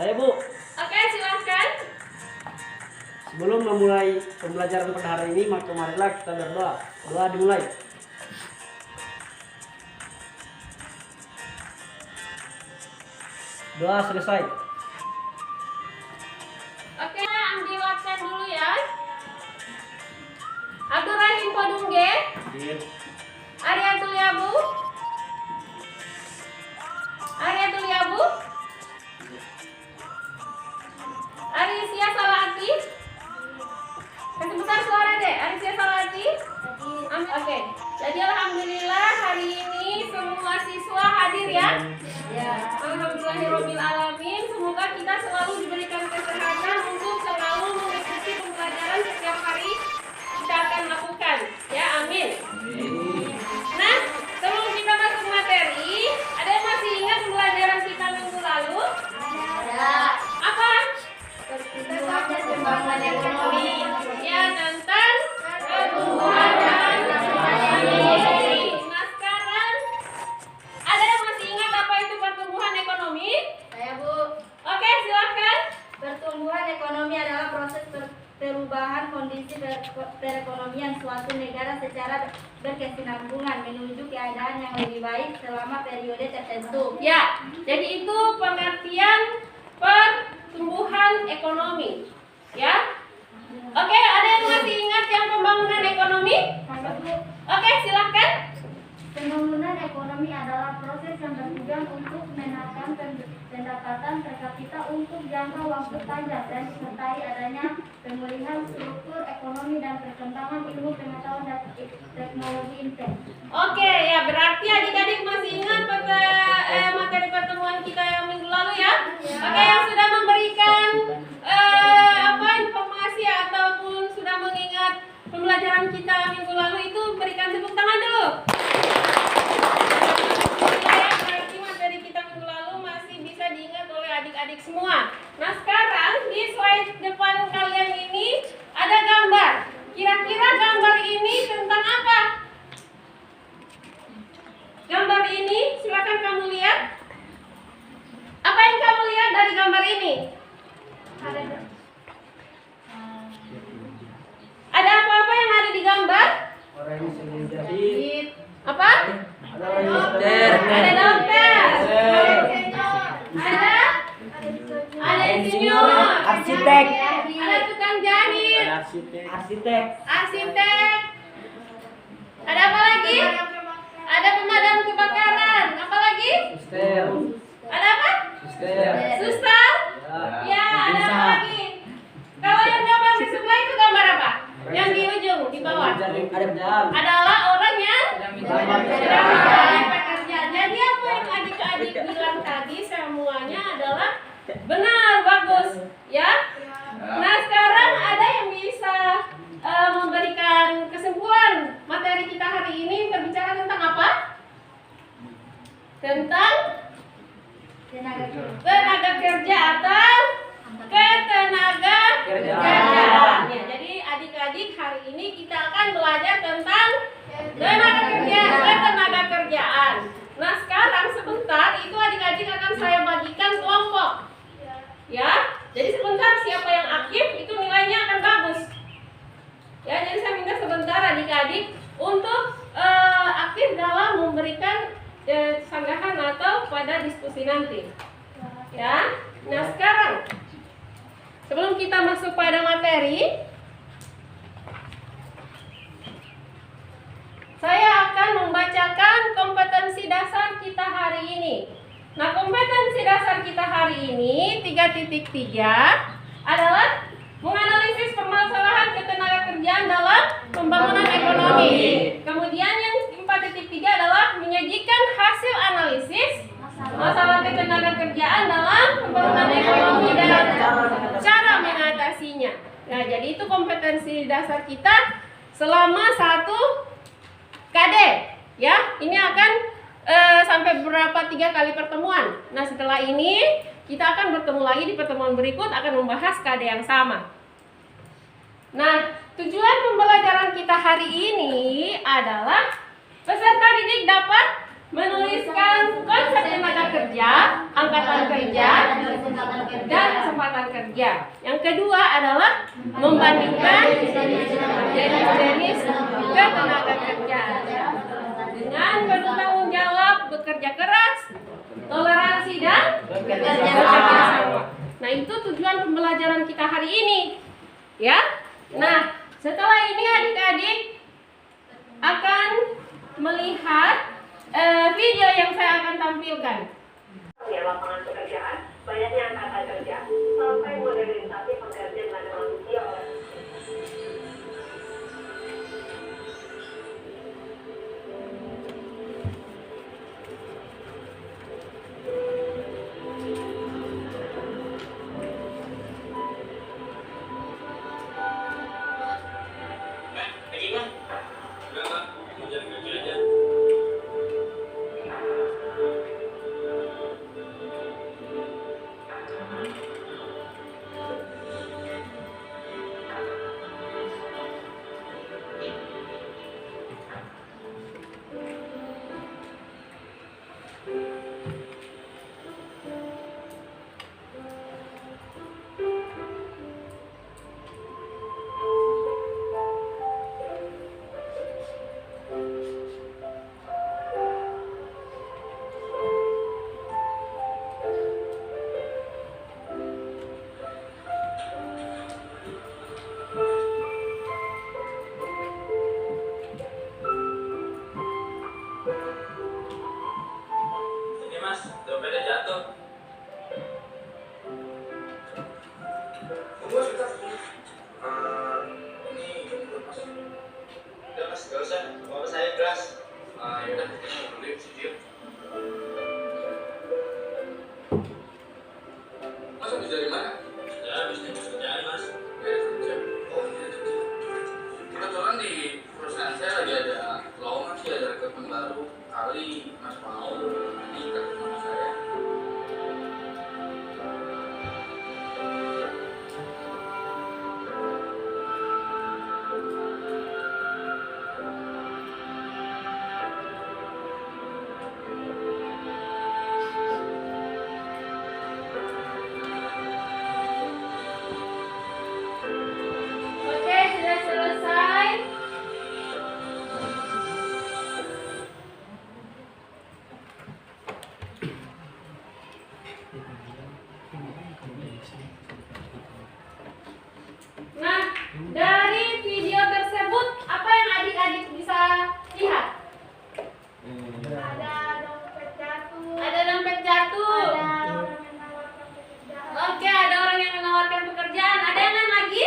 Saya Bu. Oke, silakan. Sebelum memulai pembelajaran pada hari ini, maka marilah kita berdoa. Doa dimulai. Doa selesai. Oke, ambil absen dulu ya. Abdurrahim Podungge, Arya Tuliabu, Arisia Salati. Kasih besar suara deh, Arisia Salati. Oke, jadi alhamdulillah hari ini semua siswa hadir ya. Alhamdulillahirabbil alamin. Semoga kita selalu diberikan kesehatan untuk selalu mengikuti pembelajaran setiap hari kita akan lakukan. Ya, amin. Nah, sebelum kita masuk materi, ada yang masih ingat pembelajaran kita minggu lalu? Ada. Apa? Pertumbuhan ekonomi. Ya, tentang pertumbuhan ekonomi. Nah, sekarang ada yang masih ingat apa itu pertumbuhan ekonomi? Saya Bu. Oke, silakan. Pertumbuhan ekonomi adalah proses perubahan kondisi perekonomian suatu negara secara berkesinambungan menuju keadaan yang lebih baik selama periode tertentu. Ya, jadi itu pengertian pertumbuhan ekonomi. Ya. Oke, ada yang masih ingat yang pembangunan ekonomi? Saya Bu. Oke, silakan. Pembangunan ekonomi adalah proses yang bertujuan untuk menaikkan pendapatan per kapita untuk jangka waktu panjang dan disertai adanya pemulihan struktur ekonomi dan perkembangan ilmu pengetahuan dan teknologi intens. Oke, ya berarti adik-adik masih ingat materi pertemuan kita yang minggu lalu ya? Oke, yang sudah memberikan informasi ataupun sudah mengingat pembelajaran kita minggu lalu itu berikan tepuk tangan dulu. Ya, berarti materi kita minggu lalu masih bisa diingat oleh adik-adik semua. Nah, sekarang di slide depan kalian ini ada gambar. Kira-kira gambar ini tentang apa? Gambar ini silakan kamu lihat. Apa yang kamu lihat dari gambar ini? Ada apa-apa yang ada di gambar? Orang yang sedang jadi. Apa? Ada orang yang sedang. Ada dokter. Ada insinyur. Arsitek. Ada tukang jahit. Arsitek. Arsitek. Ada apa lagi? Ada pemadam kebakaran. Apa lagi? Suster. Ada apa? Suster. Suster. Ya, ada apa lagi? Kalau yang gambar di sebelah itu gambar apa? Yang di ujung, di bawah. Ada jam. Adalah orang yang Sedang bekerja. Jadi apa yang adik-adik bilang tadi semuanya adalah benar, bagus, ya. Nah, sekarang ada yang bisa memberikan kesimpulan materi kita hari ini berbicara tentang apa? Tentang tenaga kerja atau ketenaga kerjaan. Ya, jadi adik-adik hari ini kita akan belajar tentang ketenaga kerjaan. Nah, sekarang sebentar itu adik-adik akan saya bagikan kelompok. Ya, jadi sebentar siapa yang aktif itu nilainya akan bagus. Ya, jadi saya minta sebentar adik-adik untuk aktif dalam memberikan sanggahan atau pada diskusi nanti. Ya, nah sekarang sebelum kita masuk pada materi, saya akan membacakan kompetensi dasar kita hari ini. Nah, kompetensi dasar kita hari ini 3.3 adalah menganalisis permasalahan ketenagakerjaan dalam pembangunan ekonomi. Kemudian yang 4.3 adalah menyajikan hasil analisis masalah ketenagakerjaan dalam pembangunan ekonomi dan cara mengatasinya. Nah, jadi itu kompetensi dasar kita selama 1 KD. Ya, ini akan sampai beberapa 3 kali pertemuan. Nah, setelah ini kita akan bertemu lagi di pertemuan berikut akan membahas KD yang sama. Nah, tujuan pembelajaran kita hari ini adalah peserta didik dapat menuliskan konsep tenaga kerja, angkatan kerja, dan kesempatan kerja. Yang kedua adalah membandingkan jenis-jenis ketenaga kerjaan dengan bertanggung jawab, bekerja keras, toleransi, dan bekerja sama. Nah, itu tujuan pembelajaran kita hari ini, ya. Nah, setelah ini adik-adik akan melihat video yang saya akan tampilkan. Ya, lapangan pekerjaan, banyaknya angkatan kerja, sampai modernisasi pekerjaan dengan manusia oleh dompetnya jatuh. Tunggu sebentar. Ini mas. Udah mas, gak usah. Bapak saya kelas. Yaudah, kita mau beli video. Mas habis dari mana? Ya, habis dari kerjaan mas. Dari kerja. Oh iya. Kebetulan di perusahaan saya lagi ada lowongan sih, ada rekrutmen baru. Kali mas mau nikah sama saya. Oke, sudah selesai. Nah, dari video tersebut apa yang adik-adik bisa lihat? Ada dompet jatuh. Ada dompet jatuh. Ada orang yang menawarkan pekerjaan. Oke, ada orang yang menawarkan pekerjaan. Ada yang lain lagi?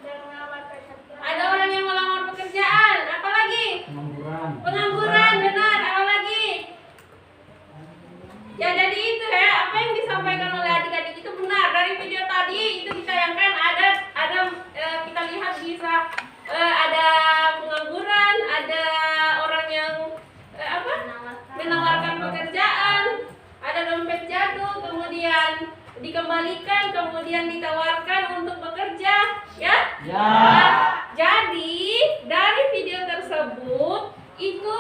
Dan menawarkan pekerjaan. Ada orang yang melamar pekerjaan. Apa lagi? Pengangguran, benar. Apa lagi? Ya, jadi itu ya, apa yang disampaikan oleh adik-adik itu benar. Dari video tadi itu ditayangkan ada kita lihat bisa ada pengangguran, ada orang yang menawarkan pekerjaan, ada dompet jatuh, kemudian dikembalikan, kemudian ditawarkan untuk bekerja, ya? Ya. Jadi dari video tersebut itu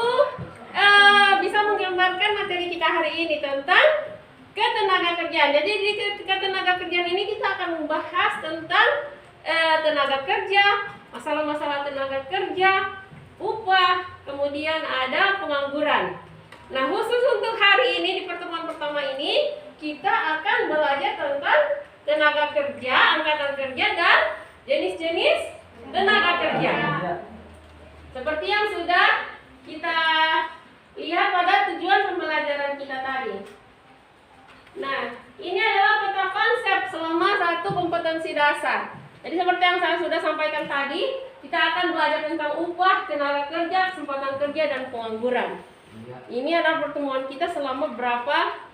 bisa menggambarkan materi kita hari ini tentang ketenaga kerjaan. Jadi di ketenaga kerjaan ini kita akan membahas tentang tenaga kerja, masalah-masalah tenaga kerja, upah, kemudian ada pengangguran. Nah, khusus untuk hari ini di pertemuan pertama ini kita akan belajar tentang tenaga kerja, angkatan kerja, dan jenis-jenis tenaga kerja. Seperti yang sudah kita lihat pada tujuan pembelajaran kita tadi. Nah, ini adalah peta konsep selama satu kompetensi dasar. Jadi seperti yang saya sudah sampaikan tadi, kita akan belajar tentang upah, tenaga kerja, kesempatan kerja, dan pengangguran. Ini adalah pertemuan kita selama berapa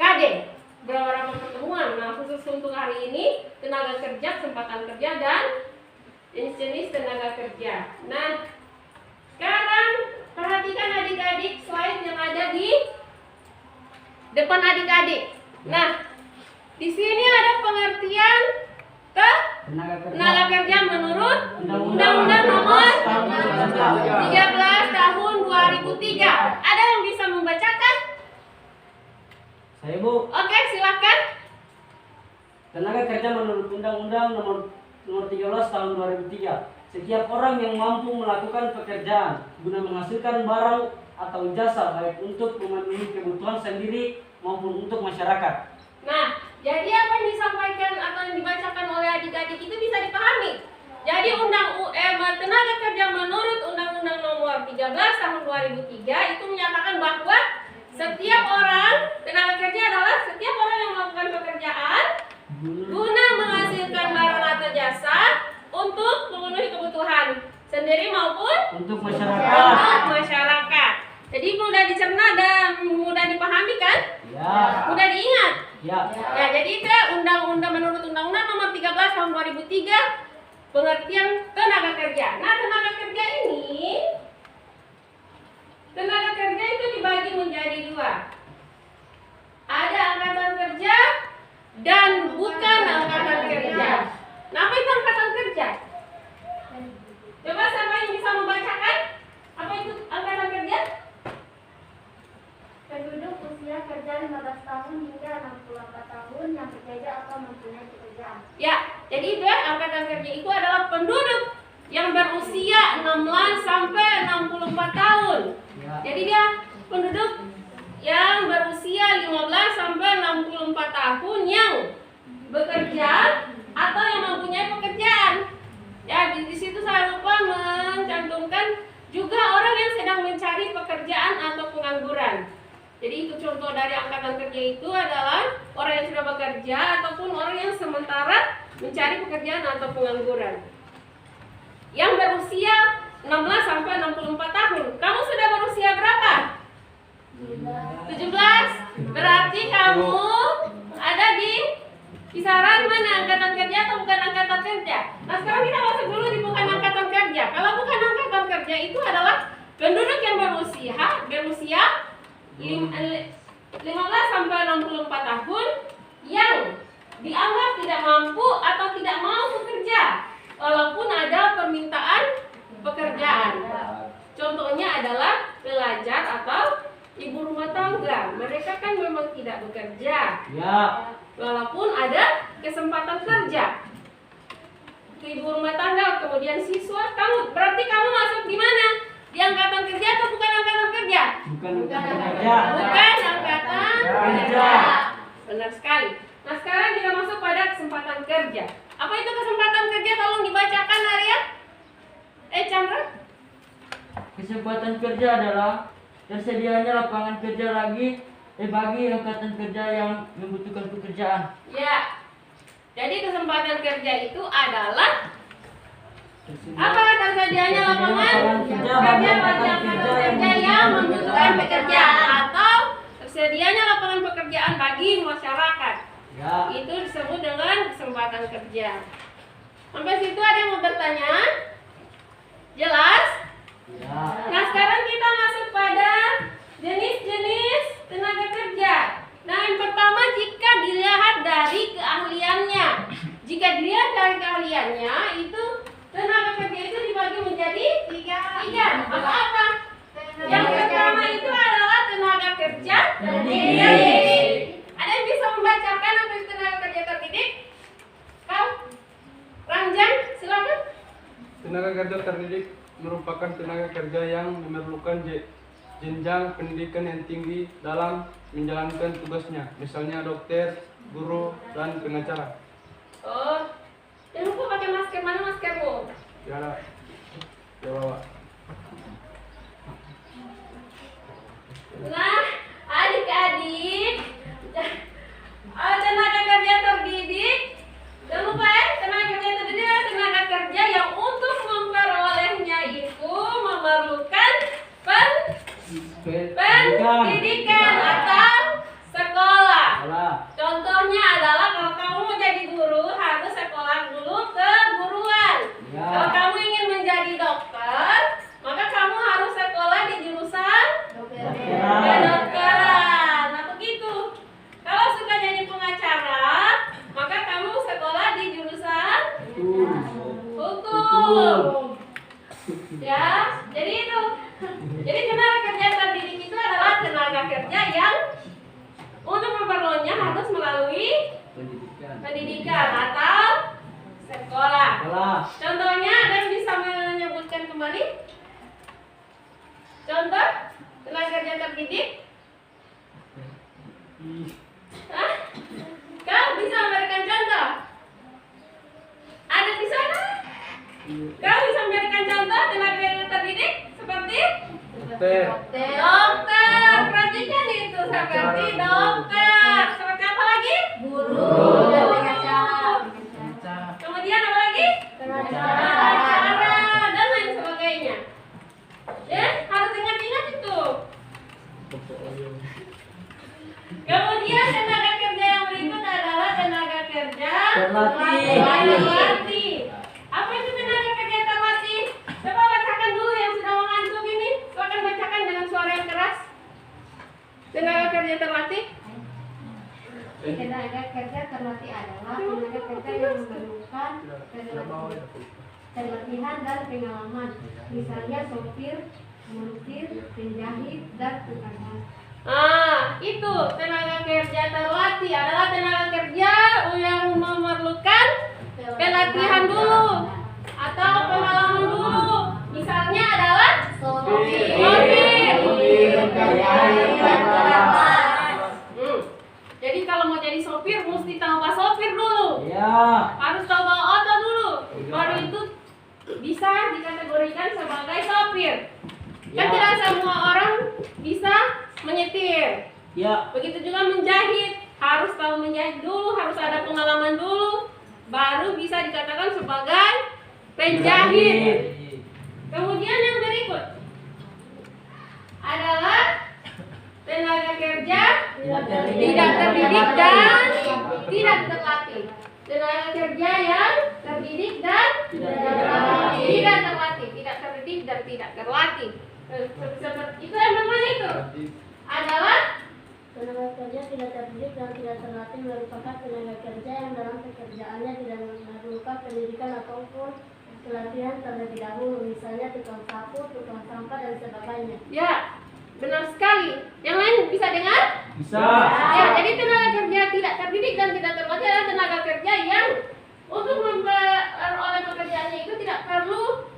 KD, berapa pertemuan. Nah, khusus untuk hari ini, tenaga kerja, kesempatan kerja, dan jenis-jenis tenaga kerja. Nah, sekarang perhatikan adik-adik slide yang ada di depan adik-adik. Nah, di sini ada pengertian tenaga kerja menurut Undang-Undang Nomor 13 tahun 2003. Ada yang bisa membacakan? Saya, Bu. Oke, silakan. Tenaga kerja menurut Undang-Undang nomor 13 tahun 2003. Setiap orang yang mampu melakukan pekerjaan guna menghasilkan barang atau jasa baik untuk memenuhi kebutuhan sendiri maupun untuk masyarakat. Nah, jadi apa yang disampaikan atau yang dibacakan oleh adik-adik itu bisa dipahami. Jadi tenaga kerja menurut Undang-Undang nomor 13 tahun 2003 itu menyatakan bahwa setiap orang, tenaga kerja adalah setiap orang yang melakukan pekerjaan guna menghasilkan barang atau jasa untuk memenuhi kebutuhan sendiri maupun Untuk masyarakat. untuk masyarakat. Jadi mudah dicerna dan mudah dipahami kan? Ya. Mudah diingat. Ya. Ya, jadi itu undang-undang menurut Undang-Undang nomor 13 tahun 2003 pengertian tenaga kerja. Nah, tenaga kerja itu dibagi menjadi dua. Ada angkatan kerja dan bukan angkatan kerja. Nah, apa itu angkatan kerja? Coba siapa yang bisa membacakan? Apa itu angkatan kerja? Penduduk usia kerja 15 tahun hingga 64 tahun yang bekerja atau mempunyai pekerjaan. Ya, jadi itu ya, angkatan kerja itu adalah penduduk yang berusia 16 sampai 64 tahun. Ya. Jadi dia penduduk yang berusia 15 sampai 64 tahun yang bekerja atau yang mempunyai pekerjaan. Ya, di situ saya lupa mencantumkan juga orang yang sedang mencari pekerjaan atau pengangguran. Jadi itu contoh dari angkatan kerja itu adalah orang yang sudah bekerja ataupun orang yang sementara mencari pekerjaan atau pengangguran. Yang berusia 16 sampai 64 tahun. Kamu sudah berusia berapa? 17. Berarti kamu ada di kisaran mana, angkatan kerja atau bukan angkatan kerja? Nah, sekarang kita masuk dulu di bukan angkatan kerja. Kalau bukan angkatan kerja itu adalah penduduk yang berusia 15 sampai 64 tahun yang dianggap tidak mampu atau tidak mau bekerja walaupun ada permintaan pekerjaan. Contohnya adalah pelajar atau ibu rumah tangga. Mereka kan memang tidak bekerja Ya. walaupun ada kesempatan kerja. Ibu rumah tangga, kemudian siswa. Berarti kamu masuk di mana? Di angkatan kerja atau bukan angkatan kerja? Bukan angkatan kerja. Bukan angkatan Kerja. Benar sekali. Nah, sekarang kita masuk pada kesempatan kerja. Apa itu kesempatan kerja? Tolong dibacakan, Arya. Chandra. Kesempatan kerja adalah tersedianya lapangan kerja bagi angkatan kerja yang membutuhkan pekerjaan. Ya. Jadi kesempatan kerja itu adalah apa? Tersedianya lapangan kerja bagi angkatan kerja yang membutuhkan pekerjaan atau tersedianya lapangan pekerjaan bagi masyarakat. Ya. Itu disebut dengan kesempatan kerja. Sampai situ ada yang mau bertanya? Jelas? Ya. Nah, sekarang kita masuk pada jenis-jenis tenaga kerja. Nah, yang pertama jika dilihat dari keahliannya. Jika dilihat dari keahliannya, itu tenaga kerja itu dibagi menjadi tiga. Apa-apa? Yang pertama itu adalah tenaga kerja terdidik. Ada yang bisa membacakan apa itu tenaga kerja terdidik? Kau? Ranjan, silakan. Tenaga kerja terdidik merupakan tenaga kerja yang memerlukan jenjang pendidikan yang tinggi dalam menjalankan tugasnya, misalnya dokter, guru, dan pengacara. Oh, jangan lupa pakai masker. Mana maskermu? Ya, ya bawa. Nah, adik-adik, tenaga kerja terdidik. Jangan lupa ya, tenaga kerja terdidik adalah tenaga kerja yang untuk memperolehnya itu memerlukan pendidikan atau sekolah. Contohnya adalah kalau kamu mau jadi guru harus sekolah dulu keguruan. Ya. Kalau kamu ingin menjadi dokter, maka kamu harus sekolah di jurusan kedokteran. Nah, begitu. Kalau suka jadi pengacara, maka kamu sekolah di jurusan hukum. Ya, jadi itu. pendidikan atau sekolah. Sekolah. Contohnya, ada yang bisa menyebutkan kembali? Contoh tenaga kerja terdidik? Hah? Kau bisa memberikan contoh? Ada di sana? Kau bisa memberikan contoh tenaga kerja terdidik seperti? Dokter. Dokter, perhatikan itu seperti dokter. Seperti apa lagi? Guru. Kemudian apa lagi? Pengacara dan lain sebagainya. Ya, harus ingat-ingat itu. Kemudian tenaga kerja yang berikut adalah tenaga kerja terlatih. Apa itu tenaga kerja terlatih? Coba bacakan dulu yang sudah mengantuk ini. Silakan bacakan dengan suara yang keras. Tenaga kerja terlatih. Tenaga kerja terlatih adalah tenaga kerja yang memerlukan pelatihan dan pengalaman, misalnya sopir, montir, penjahit, dan tukang gas. Itu tenaga kerja terlatih adalah tenaga kerja yang memerlukan pelatihan dulu atau pengalaman dulu. Misalnya adalah sopir. Jadi kalau mau jadi sopir mesti tahu bahasa sopir dulu. Ya. Harus tahu bawa oto dulu. Baru itu bisa dikategorikan sebagai sopir. Kan Ya. tidak semua orang bisa menyetir. Ya. Begitu juga menjahit, harus tahu menjahit dulu, harus ada pengalaman dulu, baru bisa dikatakan sebagai penjahit. Kemudian yang berikut adalah tenaga kerja tidak terdidik dan tidak terlatih. Tenaga kerja yang terdidik dan tidak terlatih, tidak terdidik dan tidak terlatih. Seperti itu yang mana itu? Adalah Tenaga kerja tidak terdidik dan tidak terlatih merupakan tenaga kerja yang dalam pekerjaannya tidak memerlukan pendidikan ataupun pelatihan terlebih dahulu, misalnya tukang sapu, tukang sampah, dan sebagainya. ya, benar sekali. Yang lain bisa dengar? Bisa. Ya, jadi tenaga kerja tidak terdidik dan tidak terlatih adalah tenaga kerja yang untuk memperoleh pekerjaannya itu tidak perlu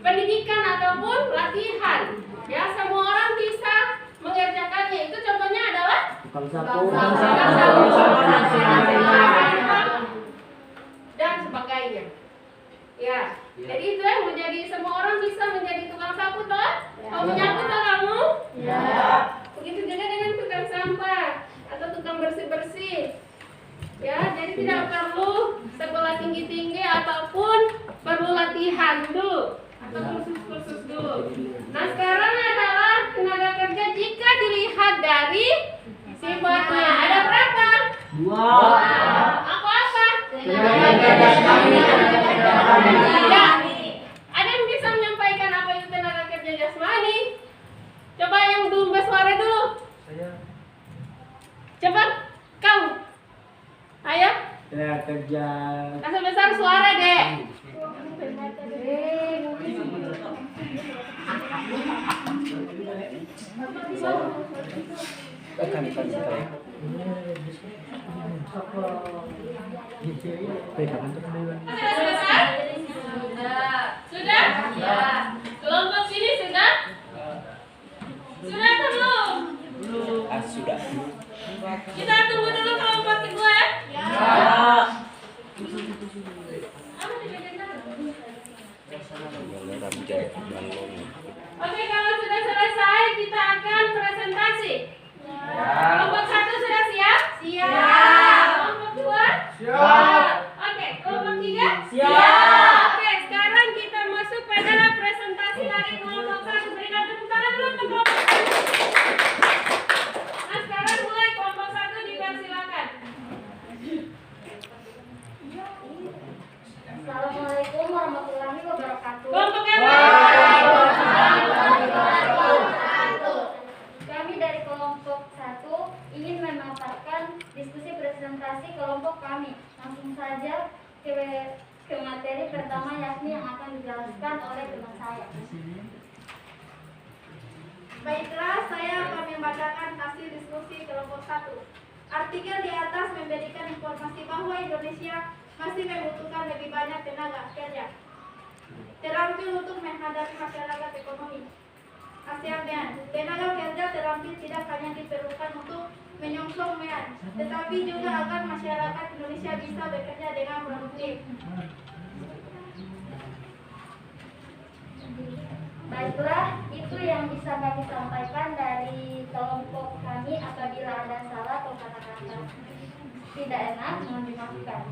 pendidikan ataupun latihan. Ya, semua orang bisa mengerjakannya. Itu contohnya adalah Tukang sapu. dan sebagainya. Ya, jadi itu yang menjadi semua orang bisa menjadi tukang sapu toh? Kau menyapu toh kamu? Ya. Begitu juga dengan tukang sampah atau tukang bersih-bersih. Ya, jadi tidak perlu sekolah tinggi-tinggi ataupun perlu latihan dulu atau kursus-kursus dulu. Nah, sekarang adalah tenaga kerja jika dilihat dari sifatnya. Ada berapa? 2. Apa-apa? Ya. Ada yang bisa menyampaikan apa itu tenaga kerja jasmani? Coba yang belum bersuara dulu. Coba kau. Ayo. Tenaga kerja. Kasih besar suara, Dek. Sudah selesai? Sudah? Ya. Kelompok sini sudah? Sudah atau belum? Sudah. Kita tunggu dulu kelompok kedua ya. Ya. Oke, kalau sudah selesai kita akan presentasi. Kelompok 1 sudah siap? Siap. Kelompok 2? Siap. Oke, kelompok 3? Siap. Oke, sekarang kita masuk pada presentasi dari kelompok 1. Berikan tepuk tangan dulu untuk kelompok 1. Nah, sekarang mulai kelompok 1 dipersilakan. Assalamualaikum warahmatullahi wabarakatuh. Kelompok yang Kami dari kelompok 1 ingin memaparkan diskusi presentasi kelompok kami. Langsung saja ke materi pertama, yakni yang akan dijelaskan oleh teman saya. Baiklah, saya akan membacakan hasil diskusi kelompok 1. Arti Artikel di atas memberikan informasi bahwa Indonesia masih membutuhkan lebih banyak tenaga kerja terampil untuk menghadapi masyarakat ekonomi ASEAN. Tenaga kerja terampil tidak hanya diperlukan untuk menyongsong MEAN, tetapi juga agar masyarakat Indonesia bisa bekerja dengan produktif. Baiklah, itu yang bisa kami sampaikan dari kelompok kami. Apabila ada salah atau kata-kata tidak enak, mohon dimaafkan.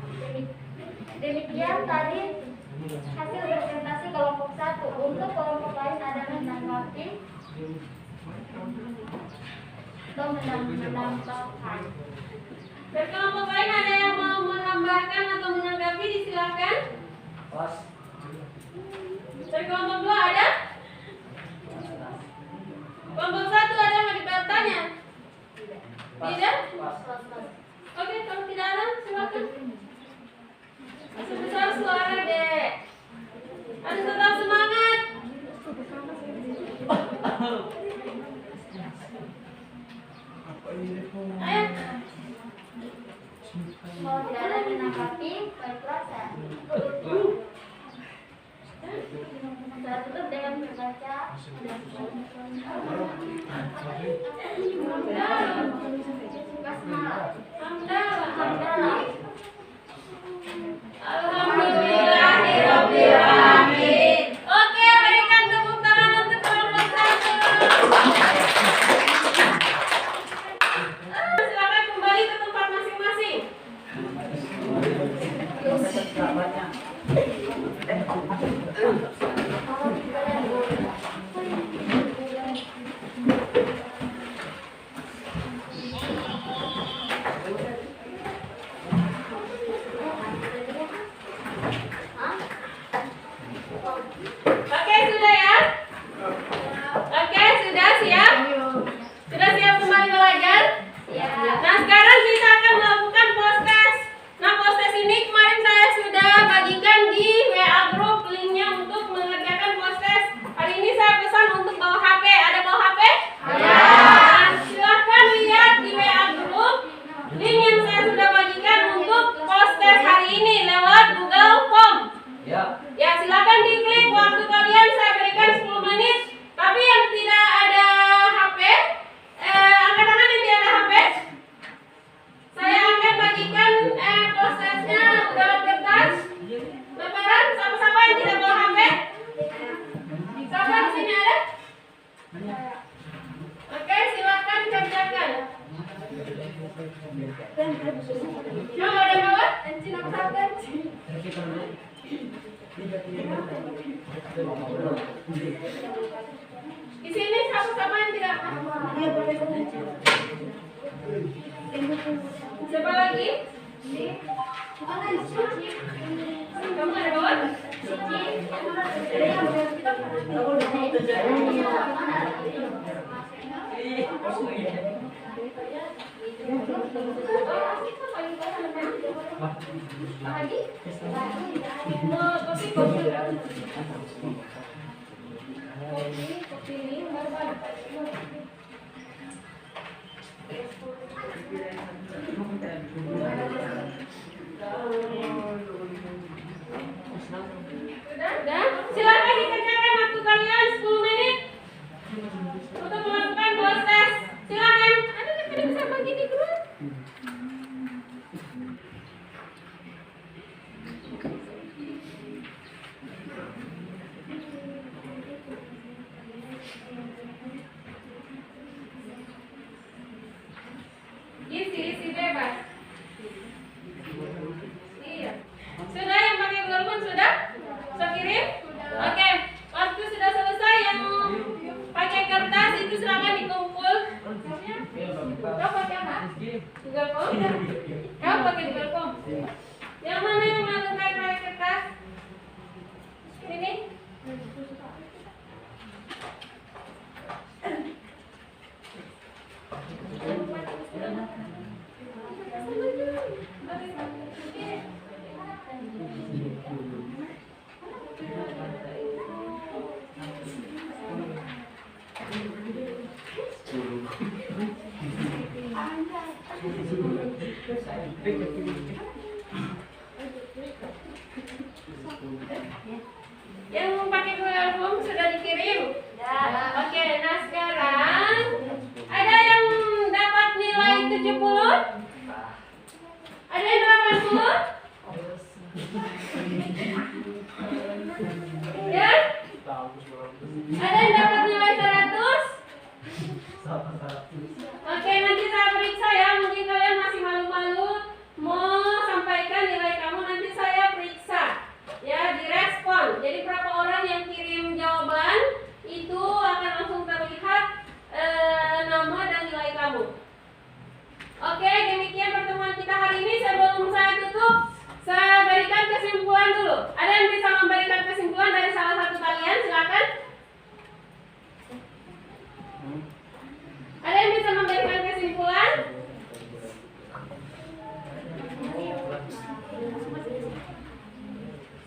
Demikian tadi hasil presentasi kelompok 1. Untuk kelompok lain ada menanggapi atau menambahkan. Dari kelompok lain ada yang mau menambahkan atau menanggapi, disilakan. Pas. Dari kelompok 2 ada? Kelompok 1 ada yang mau bertanya? Tidak? Oke, kalau tidak ada, silakan. Sebesar suara, Dek. Harus tetap semangat. Ayo. Kalau tidak ada menanggapi, baiklah saya tutup dengan membaca basmalah. Hamdalah. Alhamdulillahirobbilalamin. Oke, berikan tepuk tangan untuk kelompok 1. Silakan kembali ke tempat masing-masing. Oke, sudah ya? Oke, sudah siap? Sudah siap kembali belajar? Nah, sekarang kita akan melakukan post test. Nah, post test ini kemarin saya sudah bagikan di WA group linknya untuk mengerjakan post test. Hari ini saya pesan untuk bawa HP. Ada bawa HP? Ada. Nah, silahkan lihat di WA group link yang saya sudah bagikan untuk post test hari ini lewat Google Form. Ya, silakan diklik. Waktu kalian saya berikan 10 menit. Tapi yang tidak ada HP, angkat tangan yang tidak ada HP. Saya akan bagikan prosesnya dalam kertas. Lembaran, siapa-siapa yang tidak bawa HP? Siapa di sini ada? Oke, silakan kerjakan. Coba ada bawa? Encik nomor 1. Di sini siapa-siapa yang tidak? Siapa lagi? Kamu ada bawa? Sudah? Silakan dikerjakan waktu kalian 10 menit untuk melakukan post test. Silakan. Aduh, tidak bisa bagi di grup. Isi bebas. Iya. Sudah yang pakai Google Form sudah? Sudah kirim? Oke. Waktu sudah selesai yang pakai kertas itu silakan dikumpul. Kau pakai apa? Google Form? Kau pakai Google Form? Yang mana yang mau pakai kertas? Ini? Yang pakai Google Album sudah dikirim? Oke, nah sekarang ada yang dapat nilai 70? Ada yang 80? Ya? Ada yang dapat nilai 100? Oke, nanti saya periksa ya. Mungkin kalian masih malu-malu mau sampaikan nilai kamu, nanti saya periksa. Ya, direspon. Jadi berapa orang yang kirim jawaban itu akan langsung terlihat nama dan nilai kamu. Oke, demikian pertemuan kita hari ini. Sebelum saya tutup, saya berikan kesimpulan dulu. Ada yang bisa memberikan kesimpulan dari salah satu kalian? Silakan. Ada yang bisa memberikan kesimpulan?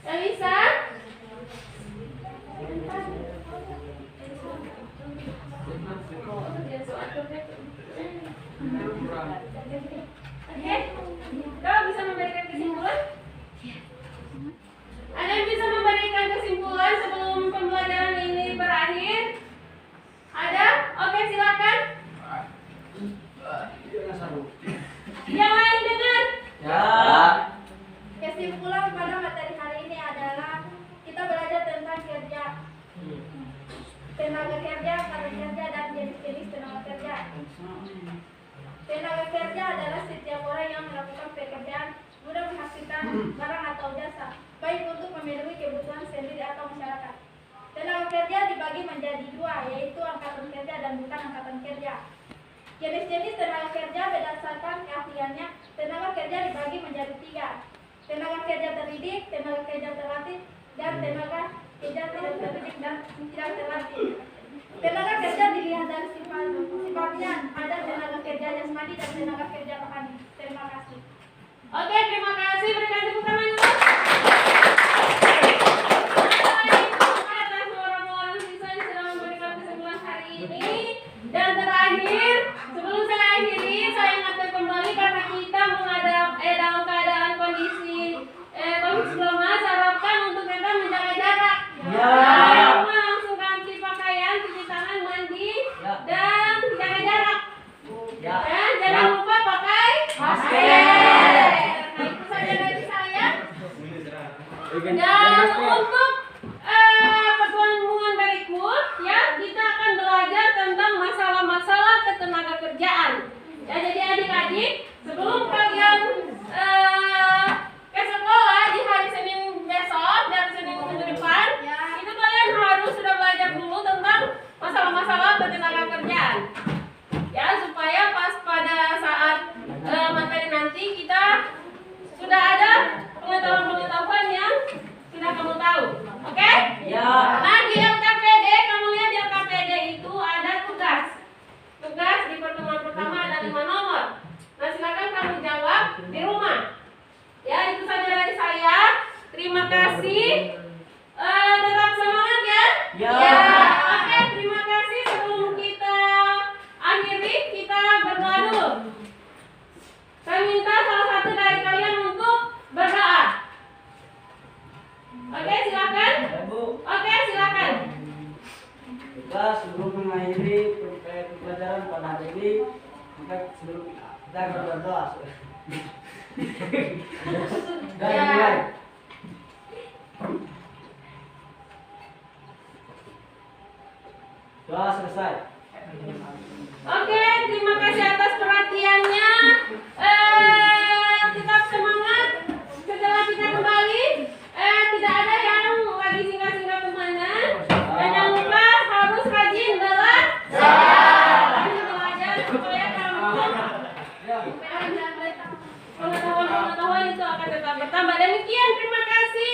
Elisa? Oke, kau bisa memberikan kesimpulan? Ada yang bisa memberikan kesimpulan sebelum pembelajaran ini berakhir? Ada? Oke, silakan. Yang lain dengar? Ya. Kesimpulan pada materi hari ini adalah kita belajar tentang kerja, tenaga kerja, karir kerja, dan jenis-jenis tenaga kerja. Tenaga kerja adalah setiap orang yang melakukan pekerjaan guna menghasilkan barang atau jasa, baik untuk memenuhi kebutuhan sendiri atau masyarakat. Tenaga kerja dibagi menjadi dua, yaitu angkatan kerja dan bukan angkatan kerja. Jenis-jenis tenaga kerja berdasarkan keahliannya. Tenaga kerja dibagi menjadi tiga: tenaga kerja terdidik, tenaga kerja terlatih, dan tenaga kerja tidak terdidik dan tidak terlatih. Tenaga kerja dilihat dari sifatnya, ada tenaga kerja jasmani dan tenaga kerja rohani. Terima kasih. Oke, terima kasih. Berikan tepuk tangan dulu. Atas orang-orang siswa yang sudah memberikan kesimpulan hari ini. Dan terakhir, sebelum saya akhiri, saya ingatkan kembali karena kita dalam keadaan kondisi COVID-19, harapkan untuk kita menjaga jarak. Ya. Langsung ganti pakaian, cuci tangan, mandi, dan jaga jarak. Ya. Dan jangan lupa pakai masker. Nah, itu saja dari saya. Dan untuk pertemuan berikut, ya, kita akan belajar tentang masalah-masalah ketenagakerjaan. Ya, jadi adik-adik, sebelum kalian ke sekolah di hari Senin besok dan Senin minggu depan, itu kalian harus sudah belajar dulu tentang masalah-masalah ketenagakerjaan. Ya, supaya pas pada saat materi nanti kita sudah ada pengetahuan-pengetahuan yang sudah kamu tahu. Oke? Ya. Nah, di LKPD, kamu lihat di LKPD itu ada tugas. Tugas di pertemuan pertama ada 5 nomor. Nah, silakan kamu jawab di rumah. Ya, itu saja dari saya. Terima kasih. Tetap semangat ya. Ya. Oke, terima kasih. Sebelum kita akhiri, kita berdoa dulu. Saya minta salah satu dari kalian untuk berdoa. Oke, silakan. Bu. Oke, silakan. Kita sebelum mengakhiri pelajaran pada hari ini, maka sebelum kita akan berdoa. Dan Ya. mulai. Doa selesai. Oke, terima kasih atas perhatiannya. Tetap semangat. Setelah kita kembali, tidak ada yang lagi singgah-singgah kemana. Dan jangan lupa harus rajin belajar. Rajin belajar supaya kamu pengetahuan-pengetahuan itu akan tetap bertambah. Demikian, terima kasih.